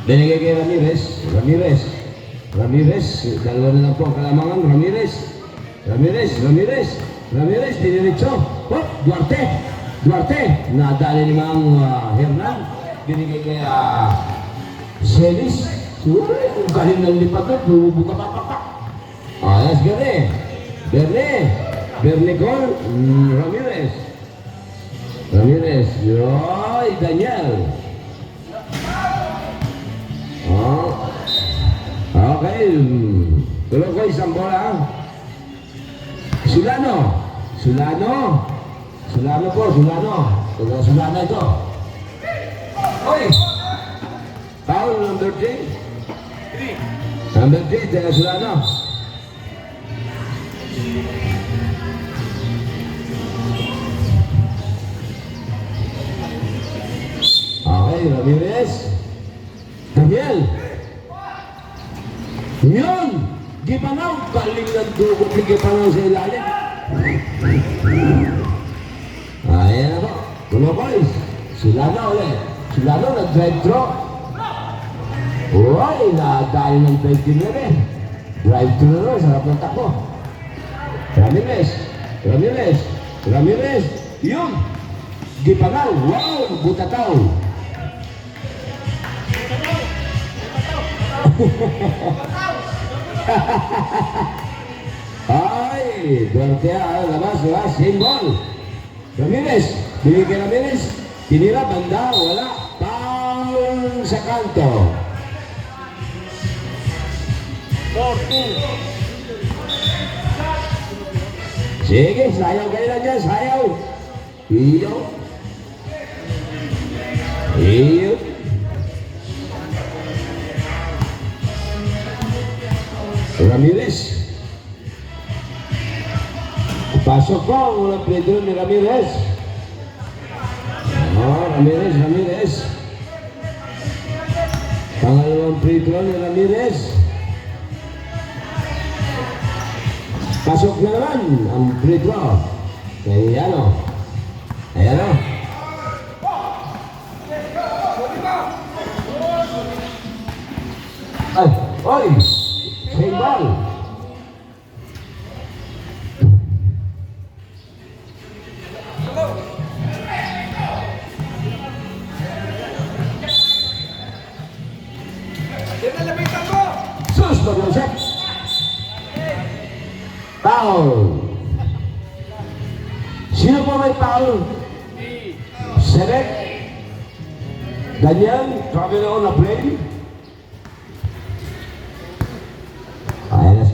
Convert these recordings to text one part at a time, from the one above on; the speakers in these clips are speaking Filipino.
Binigay kay Ramirez. Ramirez, dalawa na lang po ang kalamangan. Ramirez, diniritso. Oh, Duarte, nadali ni Mang Hernan. Binigay kay Celis. Kung kahit nang lipat na, bubuka pa. Yes, Bernie Cole, Ramirez, yoy, Daniel. Okay, tuloy ko isang bola. Sulano po. Sulano ito. Oy! Foul number 3. Number 3, Tega Sulano. Okay, Ramirez. Daniel. Yun! Gipanaw! Galing ng dugo ni Gipanaw sa ilalim. Ayan na po. Tulo boys. Sulano ulit. Sulano nag-drive throw. Uy! Nadali ng 29. Drive through na rin. Sarap ng takbo. Ramirez. Yun! Gipanaw. Wow! Butataw. Ay, Duarte, labas, symbol. Ramirez, binigay Ramirez, tinira, banda, wala, foul sa kanto. 4-2. Sige, sayaw kayo lang dyan, sayaw. Iyo. Ramirez. Pasok po, walang play doon ni Ramirez. Ramirez. Pangalawang free throw ni Ramirez. Pasok na naman ang free throw. Ayan o. Ay, oy! Same ball. Sus, mag-usap. Foul. Sino po may foul? Select. Daniel, travel on a play.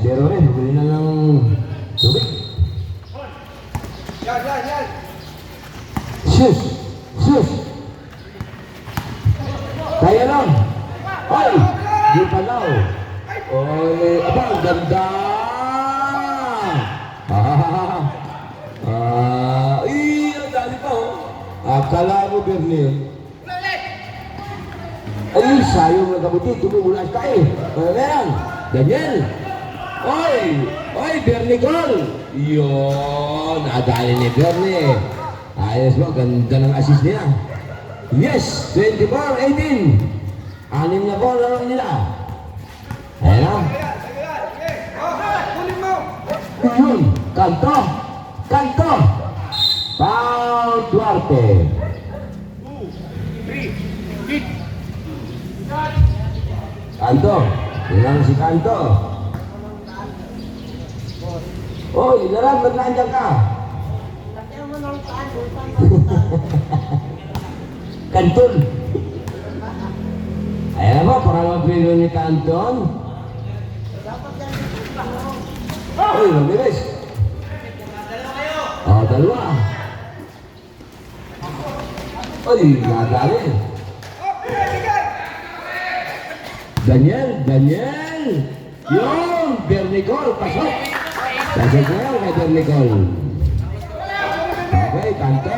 Pero rin, bumili na ng tubig. Yan. Sus! Kaya lang. Ay! Di pa daw. Oy, aba, ang ganda! Ang dali pa oh. Akala mo, Bernie. Ay, sayong nagkabuti. Tumulas ka eh. Ayan, Daniel. Oy, Bernie Cole! Yun, nadali ni Bernie. Ayos mo, ganda ng assist niya. Yes, 24-18. 6 na po lang nila. Ayan na. Yun, kanto. Foul Duarte. 2, 3, hit. Kanto. Yun si Kanto. Oy, Laran, ba't nandiyan ka? Kanton. Ayan mo, parang mag-video ni Kanton. Oy, Ramirez. Dalawa. Oy, nadali. Daniel. Yun, Bernie Cole, pasok. Pasok na yun kay Bernie Cole. Okay, kanto.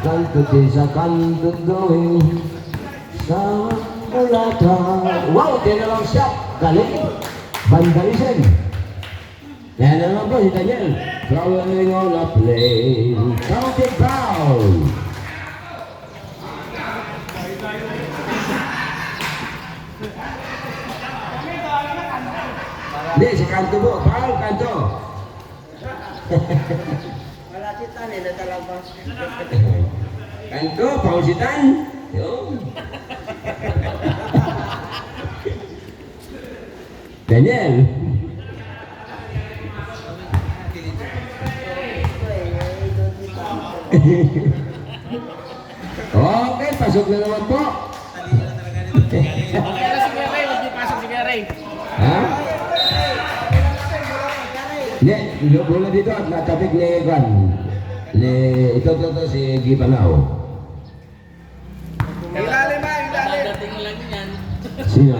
Kanto din sa kanto doon. Sa ulata. Wow, tinalong siya. Galing. Vandalism. Kaya naman po si Daniel. Throwing on a play. Counting foul. Hindi, si Kanto po. Foul, Kanto. Wala si Tani na talabas. Kanto, foul si Tan. Yun. Daniel. Okay, pasok na naman po. Kaya si Gary, huwag niyo pasok si Gary. Ha? Hindi, bola dito at natabik ni Egan. Ito, si Gipanao. Ilalim ba? Ilalim. Dating lang yan. Sino?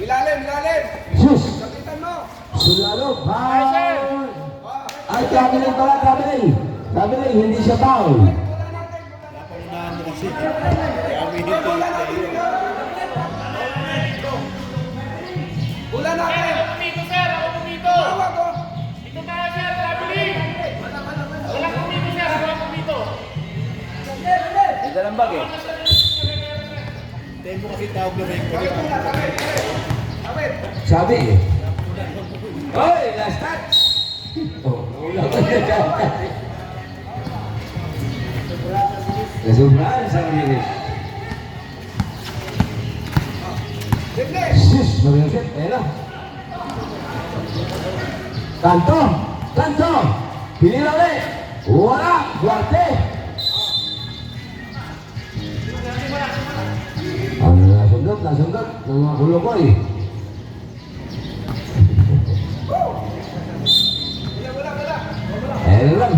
Ilalim, ilalim. Sus! Kapitan mo. Sulalo, foul! Ay, traveling pala, traveling. Traveling, hindi siya foul. Bola natin. Pumito sir, ako pumito. Tawag ko. Ito tayo sir, traveling. Walang pumito sir, walang pumito. Dalang bag eh. Sabi eh. Oy, last touch! Oh, wala ba niya? Nasubrahan sa Ramirez. Sus, Ramirez, ayan na. Kanto! Kanto! Pinila ulit! Wala! Duarte! Ano nasundot ng mga kulokoy. Ayan lang.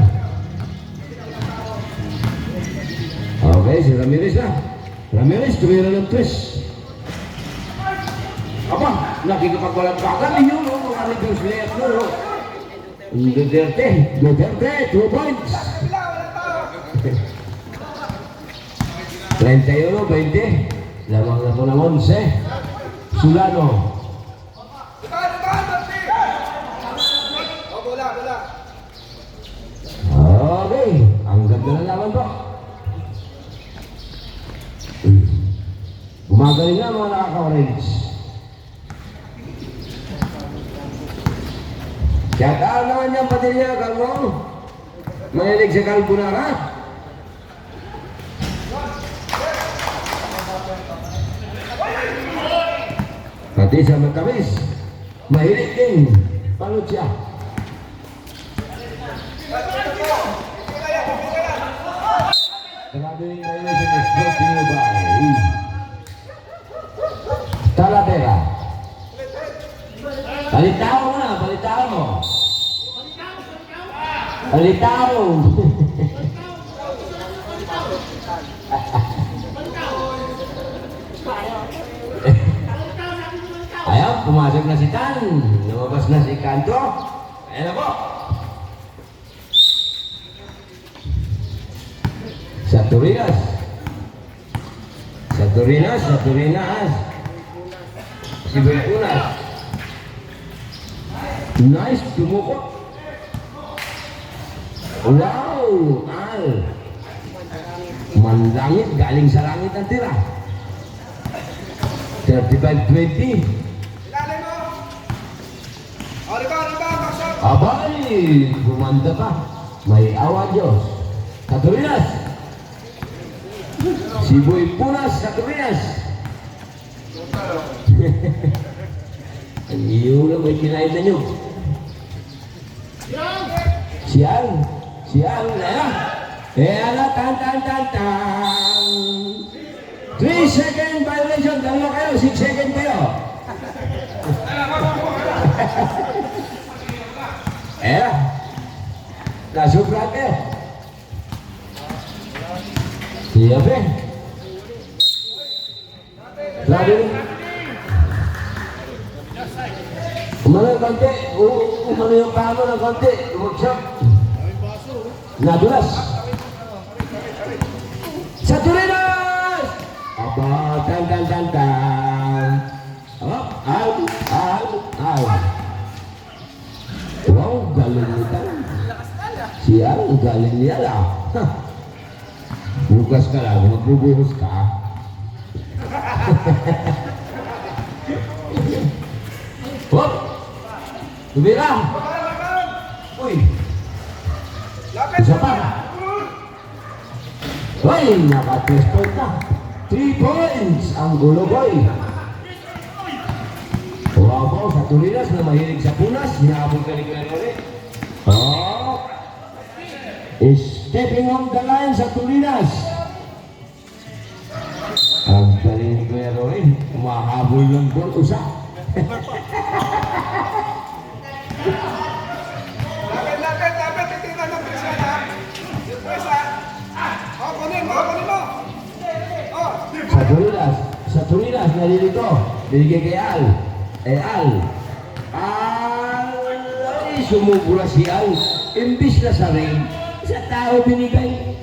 Okay, si Ramirez na. Ramirez, tumira ng twist. Aba, nakikipagbalagbagan ninyo, no? Mga reverse layup mo, no? Duterte, 2 points. 31, 20. Lamang na po ng 11. Sulano. Bola, bola. Okay, ang ganda na naman po. Gumagaling na mga nakaka-orange. Shout out naman niyang pati niya, Calvo. Mahilig sa carbonara. Pati sa matamis. Mahilig din. Palot siya. Traveling violation is brought to you by Talavera. Balitao mo na, balitao mo. Balitao. Ayaw, pumasok na si Tan. Lumabas na si Kanto. Ayan na po. Saturinas. Si Belpunas. Nice, tumukot. Wow, Al. Manlangit, galing sa langit ang tira. 35-20. Ilalim mo. O, rebound, baksak. Abay, gumanda pa. May awa Diyos. Saturinas. Si Boy Punas, Saturinas. Ang iyo na may kinain na nyo. Siang, na. Ala, tan. 3-second violation. Dalawa kayo, 6 second kayo. Nasubra kayo. Siapa? Lalu umano ng konti, umano yung pamo ng konti, workshop. Nadulas. Saturinas! Aba, tan. Al. Wow, galing nito. Siang, galing niya lang. Bukas ka lang, magbubuhos ka. Hop! Tumira! Uy! Lapit! Isa pa! Uy! Naka-3 point na! 3 points! Ang gulo boy! Wow, sa Tulinas na mahilig sa punas, hinahabol ka ni Kuya Rory. Oh! Stepping on the line sa Tulinas. Ang galing ni Kuya Rory, umahabol ng ball usa. Lapit! Titignan ng presa ha! Yung presa! O, kunin mo! O! Sa Tulinas, nalilito. Binigay kay Al. Al, ay, sumubura si Al. Imbis na sa ring, sa tao binigay.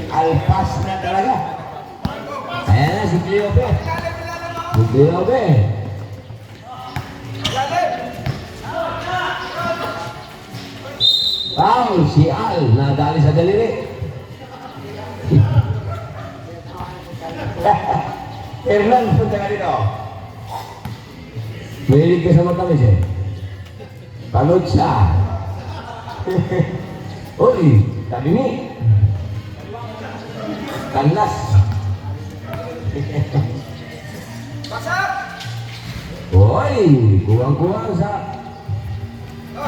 Alpas na talaga. Ayan na si Cleope. Si Cleope. Foul, si Al, nadali sa daliri. Hernan, punta ka dito. Mahilig ka sa matamis eh. Panood siya. Uy, tabi ni. Kanlas. Basak! Uy, kuwang-kuwang sa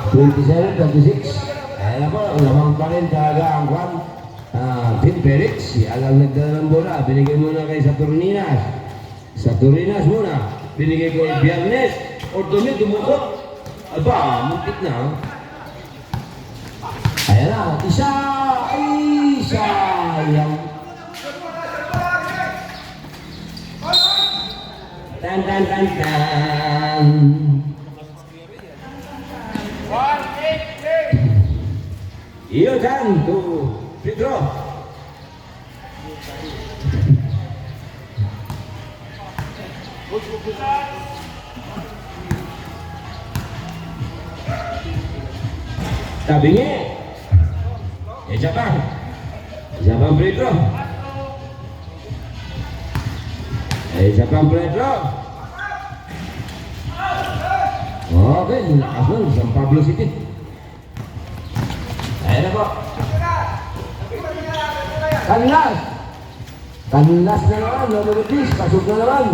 27-26. Ayan ako, lamang pa rin talaga ang kwan. Tim Perix, alam nagdala ng bola. Binigay muna kay Saturninas. Saturninas muna. Binigay ko kay Biyernes. Ordomi, dumukot. Aba, muntik na. Ayan na, isa! Ay, sayang. Tan, tan, tan, tan. 1-8-6. Iyo, tan, to Pedro. Tabingi. Siapa? Siapa Pedro? Siapa Pedro? Oke, langsung San Pablo City. Ayan na po. Kanlas! Kanlas na naman, Lolotis, pasok na naman.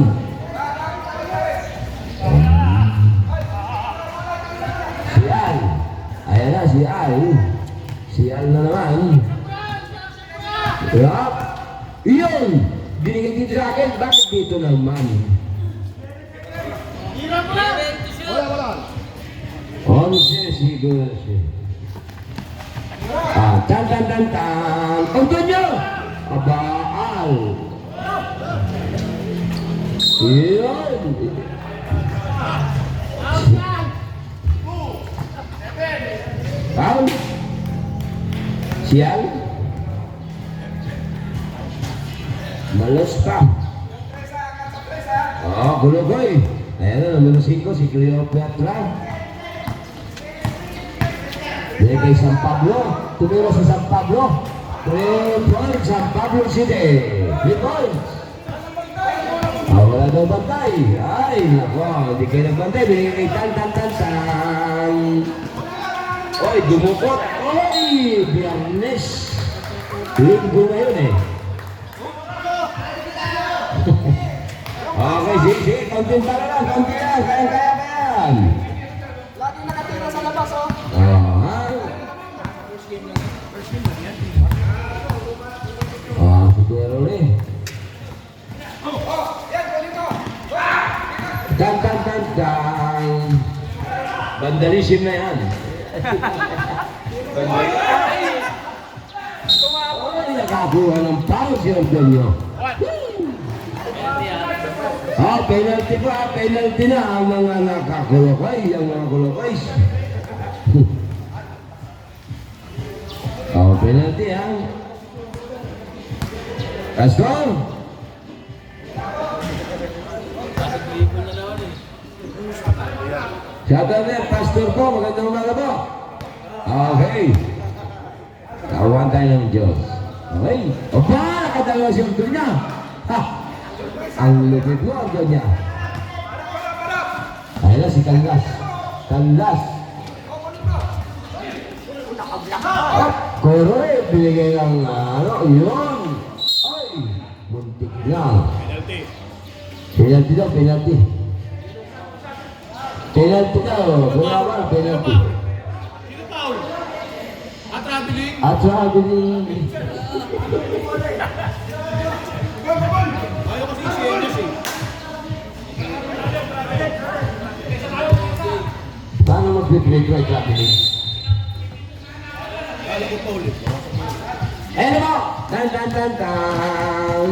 Si Al. Ayan na, si Al. Si Al na naman. Yup. Iyon! Binigay dito sa akin, bakit dito naman? Onse siguro siya. Tan tan tan tan. Antonio! Aba, Al. Iyon. Foul. Sial. Malos pa. Oh, Gulogoy. Ayan na, numero 5, si Cleopatra. Dili kay San Pablo. Tumira sa San Pablo. 3 points, San Pablo City. 3 points. Wala daw bantay. Ay, nako, hindi kayo nagbantay. Binigay kay Tan Tan Tan Tan. Oy, dumukot. Oy, Biyernes. Linggo na yun eh. Okay, sige. Konting tala lang, konti lang. Kaya. Lagi nakatira sa labas, oh. Siguro rin. Yan, kunin mo. Dan. Vandalism na yan. Ay, nakakuha ng foul si Antonio. Penalty pa. Penalty na ang mga nakakulokay. Ang mga kulokay. Penalty ha. Pastor? Shout out there, Pastor po. Magandang umaga po. Okay. Kawan tayo ng Diyos. Okay. Opa, nakadalawa si Antonio. Ha! Ang legit mo ang niya. Harap, harap. Ayun na si Canlas. Canlas. O, kunin mo. Koroy, binigay ng ano, yun. Ay, muntik na. Penalty daw, penalty. Penalty daw, bumawa, penalty. Sino foul? At traveling? At traveling. Gol, gol. Ayaw kasi si Enes eh. Paano mag-break right traveling? Ayaw ko foul eh. Eh, ano mo? Tan, tan, tan, tan.